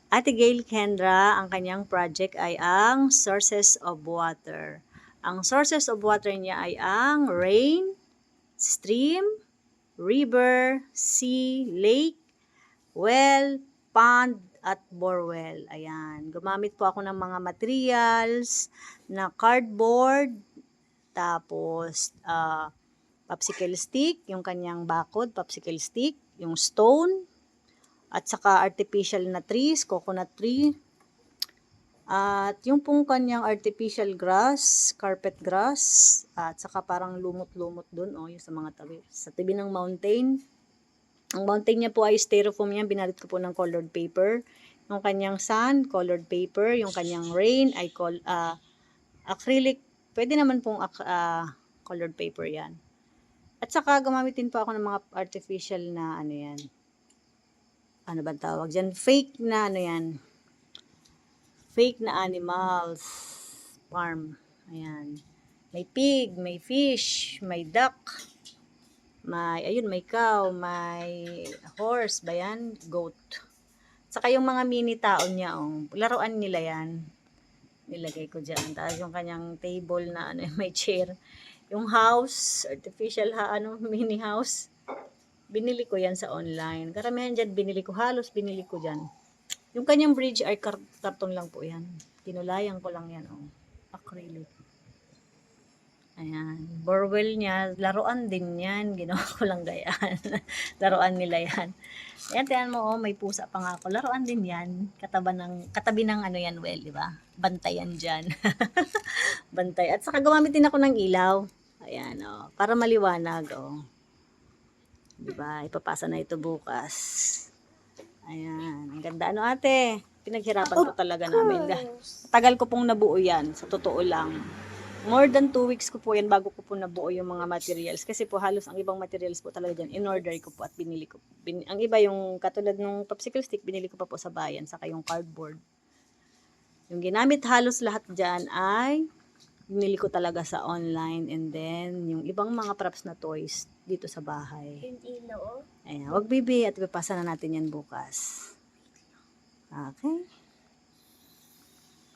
Ate Gail Kendra, ang kanyang project ay ang Sources of Water. Ang sources of water niya ay ang rain, stream, river, sea, lake, well, pond, at borewell. Ayan. Gumamit po ako ng mga materials na cardboard, tapos popsicle stick, yung kanyang bakod, popsicle stick, yung stone, at saka artificial na trees, coconut tree, at yung pong kanyang artificial grass, carpet grass, at saka parang lumot-lumot dun, yung sa mga tabi. Sa tabi ng mountain. Ang mountain niya po ay styrofoam yan, binalit ko po ng colored paper. Yung kanyang sun, colored paper. Yung kanyang rain ay acrylic. Pwede naman pong colored paper yan. At saka gumamitin po ako ng mga artificial na ano yan. Ano ba tawag dyan? Fake na ano yan. Fake na animals. Farm. Ayan. May pig, may fish, may duck, may cow, may horse ba yan? Goat. Saka yung mga mini taon niya, laruan nila yan. Nilagay ko dyan. Tapos yung kanyang table na may chair. Yung house, artificial mini house. Binili ko yan sa online. Karamihan dyan binili ko. Halos binili ko dyan. Yung kanyang bridge ay karton lang po yan. Kinulayan ko lang yan. Acrylic. Ayan. Borewell niya, laruan din yan. Ginawa ko lang gayaan. Laruan nila yan. Ayan, tiyan mo, may pusa pa nga ako. Laruan din yan. Katabi ng ano yan, well, di ba? Bantayan dyan. Bantay. At saka gumamit din ako ng ilaw. Ayan, para maliwanag, Di ba? Ipapasa na ito bukas. Ayan. Ang ganda. Ate? Pinaghirapan ko talaga namin. Tagal ko pong nabuo yan. Sa totoo lang. More than 2 weeks ko po yan bago ko po nabuo yung mga materials. Kasi po halos ang ibang materials po talaga dyan, in-order ko po at binili ko. Ang iba yung katulad ng popsicle stick, binili ko pa po sa bayan. Saka yung cardboard. Yung ginamit halos lahat dyan ay binili ko talaga sa online. And then, yung ibang mga props na toys dito sa bahay. Ayan, wag bibi at ipapasa na natin yan bukas. Okay.